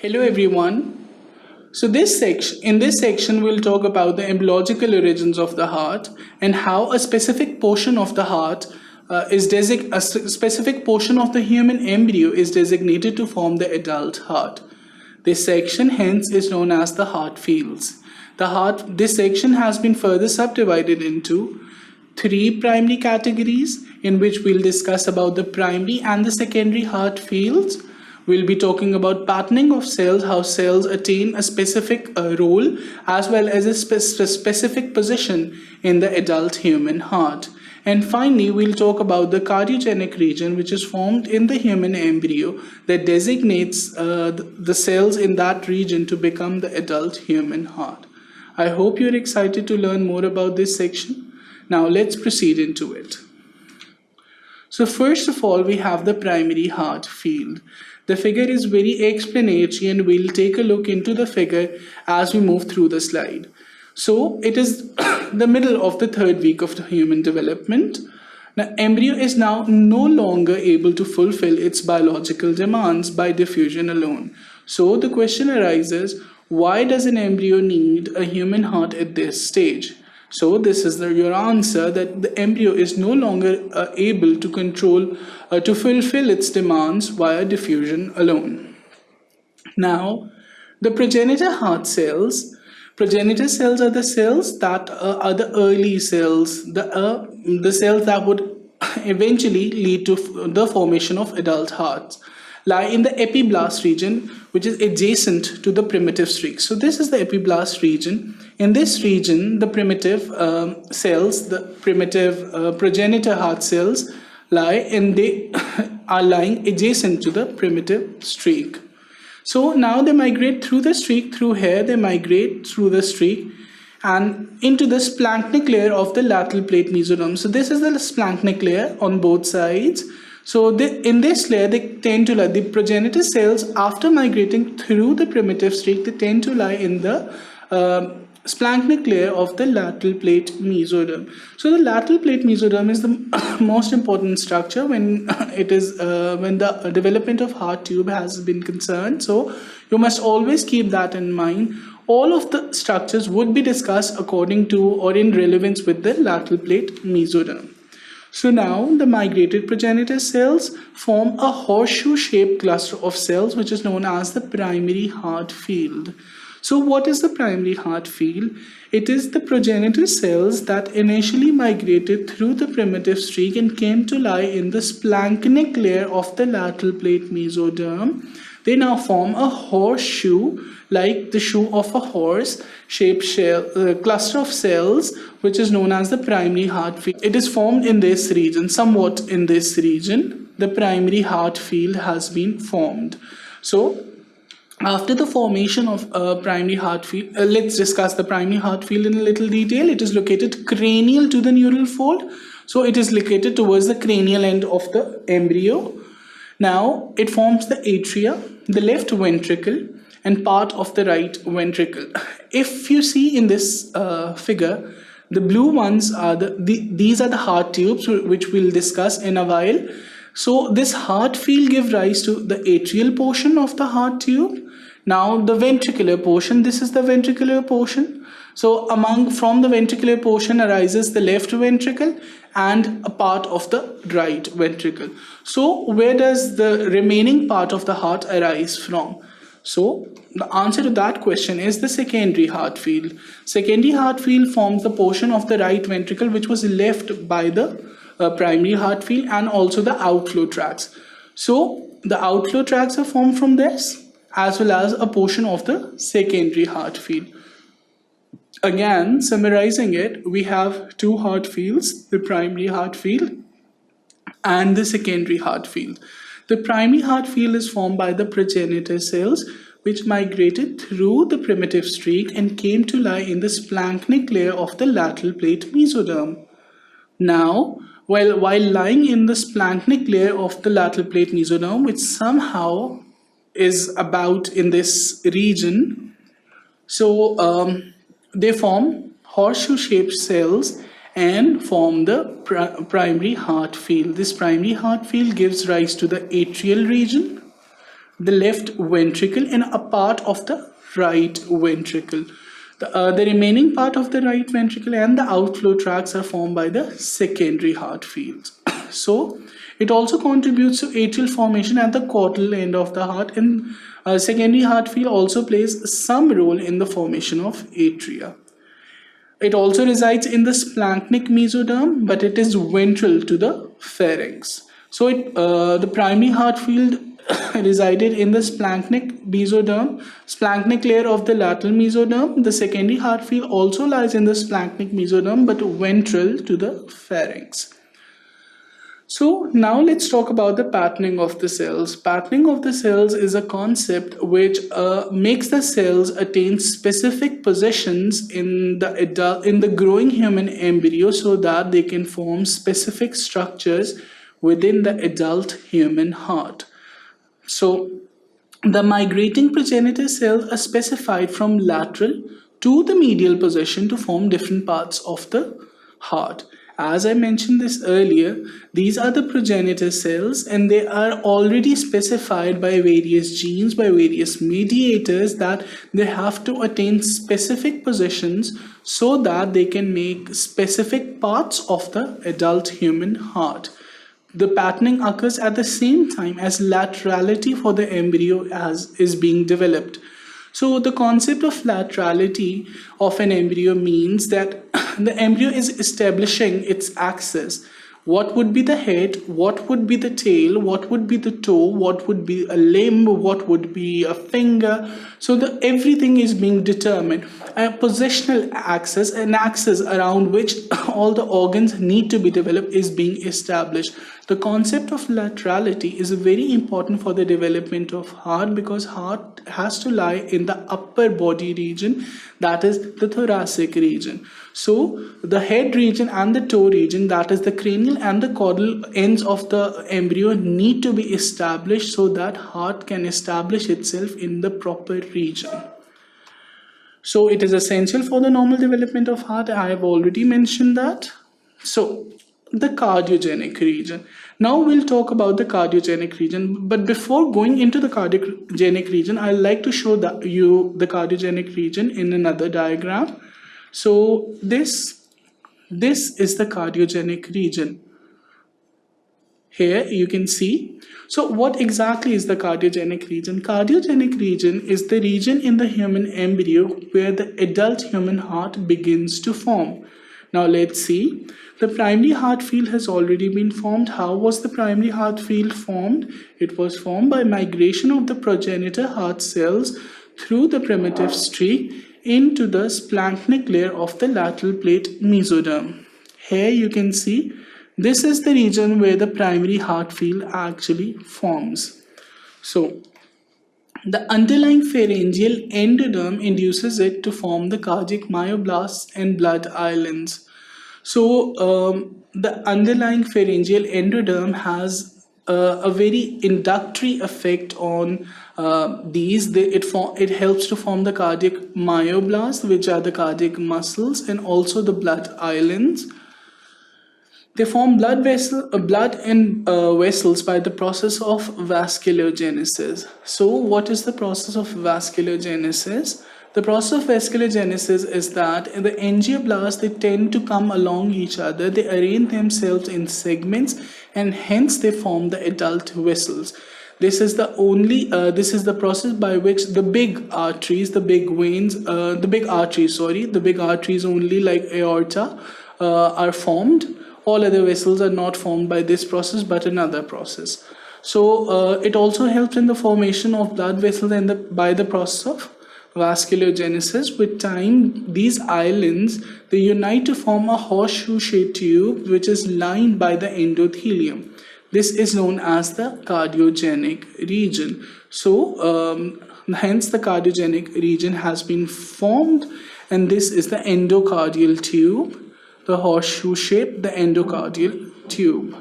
Hello everyone. In this section we'll talk about the embryological origins of the heart and how a specific portion of the heart specific portion of the human embryo is designated to form the adult heart. This section hence is known as the heart fields. This section has been further subdivided into three primary categories in which we'll discuss about the primary and the secondary heart fields. We'll be talking about patterning of cells, how cells attain a specific role as well as a specific position in the adult human heart. And finally, we'll talk about the cardiogenic region, which is formed in the human embryo that designates the cells in that region to become the adult human heart. I hope you're excited to learn more about this section. Now let's proceed into it. So first of all, we have the primary heart field. The figure is very explanatory and we'll take a look into the figure as we move through the slide. So it is the middle of the third week of the human development. Now embryo is now no longer able to fulfill its biological demands by diffusion alone. So the question arises, why does an embryo need a human heart at this stage? So this is your answer, that the embryo is no longer able to fulfill its demands via diffusion alone. Now, the progenitor cells are the cells that are the early cells, the cells that would eventually lead to the formation of adult hearts, lie in the epiblast region, which is adjacent to the primitive streak. So this is the epiblast region. In this region, the primitive cells, the primitive progenitor heart cells lie, and they are lying adjacent to the primitive streak. So now they migrate through the streak, through here, they migrate through the streak and into the splanchnic layer of the lateral plate mesoderm. So this is the splanchnic layer on both sides. So in this layer, they tend to lie, the progenitor cells, after migrating through the primitive streak, they tend to lie in the splanchnic layer of the lateral plate mesoderm. So the lateral plate mesoderm is the most important structure when the development of heart tube has been concerned. So you must always keep that in mind. All of the structures would be discussed according to or in relevance with the lateral plate mesoderm. So now the migrated progenitor cells form a horseshoe-shaped cluster of cells which is known as the primary heart field. So what is the primary heart field? It is the progenitor cells that initially migrated through the primitive streak and came to lie in the splanchnic layer of the lateral plate mesoderm. They now form a horseshoe, like the shoe of a horse, shaped cluster of cells, which is known as the primary heart field. It is formed in this region, somewhat in this region. The primary heart field has been formed. So after the formation of primary heart field, let's discuss the primary heart field in a little detail. It is located cranial to the neural fold. So it is located towards the cranial end of the embryo. Now it forms the atria, the left ventricle, and part of the right ventricle. If you see in this figure, the blue ones are these are the heart tubes, which we'll discuss in a while. So this heart field gives rise to the atrial portion of the heart tube. Now the ventricular portion, this is the ventricular portion. So from the ventricular portion arises the left ventricle and a part of the right ventricle. So where does the remaining part of the heart arise from? So the answer to that question is the secondary heart field. Secondary heart field forms the portion of the right ventricle which was left by the primary heart field, and also the outflow tracts. So the outflow tracts are formed from this, as well as a portion of the secondary heart field. Again, summarizing it, we have two heart fields, the primary heart field and the secondary heart field. The primary heart field is formed by the progenitor cells which migrated through the primitive streak and came to lie in the splanchnic layer of the lateral plate mesoderm. Now, while lying in the splanchnic layer of the lateral plate mesoderm, which somehow is about in this region, so they form horseshoe-shaped cells and form the primary heart field. This primary heart field gives rise to the atrial region, the left ventricle, and a part of the right ventricle. The remaining part of the right ventricle and the outflow tracts are formed by the secondary heart fields. So it also contributes to atrial formation at the caudal end of the heart, and secondary heart field also plays some role in the formation of atria. It also resides in the splanchnic mesoderm, but it is ventral to the pharynx. So the primary heart field resided in the splanchnic layer of the lateral mesoderm. The secondary heart field also lies in the splanchnic mesoderm, but ventral to the pharynx. So now let's talk about the patterning of the cells. Patterning of the cells is a concept which makes the cells attain specific positions in the growing human embryo so that they can form specific structures within the adult human heart. So the migrating progenitor cells are specified from lateral to the medial position to form different parts of the heart. As I mentioned this earlier, these are the progenitor cells, and they are already specified by various genes, by various mediators, that they have to attain specific positions so that they can make specific parts of the adult human heart. The patterning occurs at the same time as laterality for the embryo is being developed. So the concept of laterality of an embryo means that the embryo is establishing its axis. What would be the head, what would be the tail, what would be the toe, what would be a limb, what would be a finger. So everything is being determined. A positional axis, an axis around which all the organs need to be developed, is being established. The concept of laterality is very important for the development of heart, because heart has to lie in the upper body region, that is the thoracic region. So the head region and the toe region, that is the cranial and the caudal ends of the embryo, need to be established so that heart can establish itself in the proper region. So it is essential for the normal development of heart. I have already mentioned that. So the cardiogenic region. Now we'll talk about the cardiogenic region. But before going into the cardiogenic region, I'd like to show you the cardiogenic region in another diagram. So this is the cardiogenic region. Here you can see. So what exactly is the cardiogenic region? Cardiogenic region is the region in the human embryo where the adult human heart begins to form. Now let's see. The primary heart field has already been formed. How was the primary heart field formed? It was formed by migration of the progenitor heart cells through the primitive streak into the splanchnic layer of the lateral plate mesoderm. Here you can see this is the region where the primary heart field actually forms. So the underlying pharyngeal endoderm induces it to form the cardiac myoblasts and blood islands. So the underlying pharyngeal endoderm has a very inductory effect on these. It helps to form the cardiac myoblasts, which are the cardiac muscles, and also the blood islands. They form blood and vessels by the process of vasculogenesis. So what is the process of vasculogenesis? The process of vasculogenesis is that the angioblasts, they tend to come along each other. They arrange themselves in segments, and hence they form the adult vessels. This is the process by which the big arteries, the big arteries only, like aorta, are formed. All other vessels are not formed by this process but another process. So it also helps in the formation of blood vessels by the process of vasculogenesis. With time, these islands, they unite to form a horseshoe-shaped tube which is lined by the endothelium. This is known as the cardiogenic region. So hence the cardiogenic region has been formed, and this is the endocardial tube. The horseshoe shape, the endocardial tube.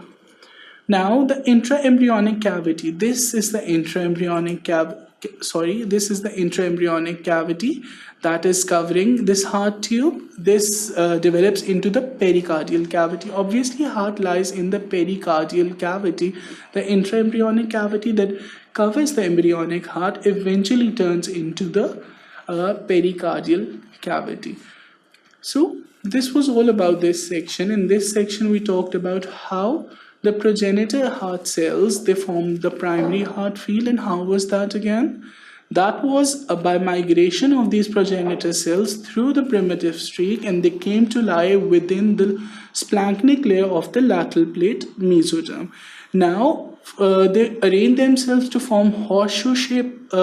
Now the intraembryonic cavity. This is the intraembryonic this is the intraembryonic cavity that is covering this heart tube. This develops into the pericardial cavity. Obviously, heart lies in the pericardial cavity. The intraembryonic cavity that covers the embryonic heart eventually turns into the pericardial cavity. So this was all about this section. In this section, we talked about how the progenitor heart cells, they formed the primary heart field. And how was that again? That was by migration of these progenitor cells through the primitive streak, and they came to lie within the splanchnic layer of the lateral plate mesoderm. Now, they arrange themselves to form horseshoe-shaped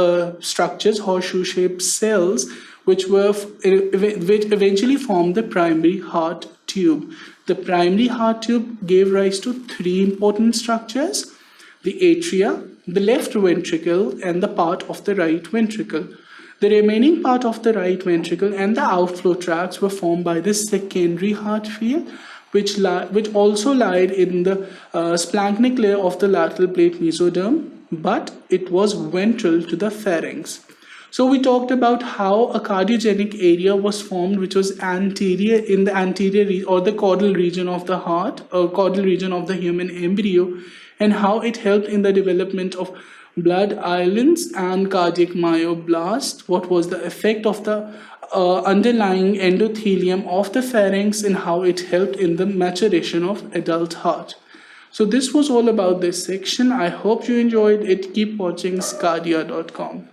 structures, horseshoe-shaped cells, which eventually formed the primary heart tube. The primary heart tube gave rise to three important structures: the atria, the left ventricle, and the part of the right ventricle. The remaining part of the right ventricle and the outflow tracts were formed by the secondary heart field, which also lied in the splanchnic layer of the lateral plate mesoderm, but it was ventral to the pharynx. So we talked about how a cardiogenic area was formed, which was anterior in the anterior or the caudal region of the heart, or caudal region of the human embryo, and how it helped in the development of blood islands and cardiac myoblast. What was the effect of the underlying endothelium of the pharynx, and how it helped in the maturation of adult heart. So this was all about this section. I hope you enjoyed it. Keep watching sqadia.com.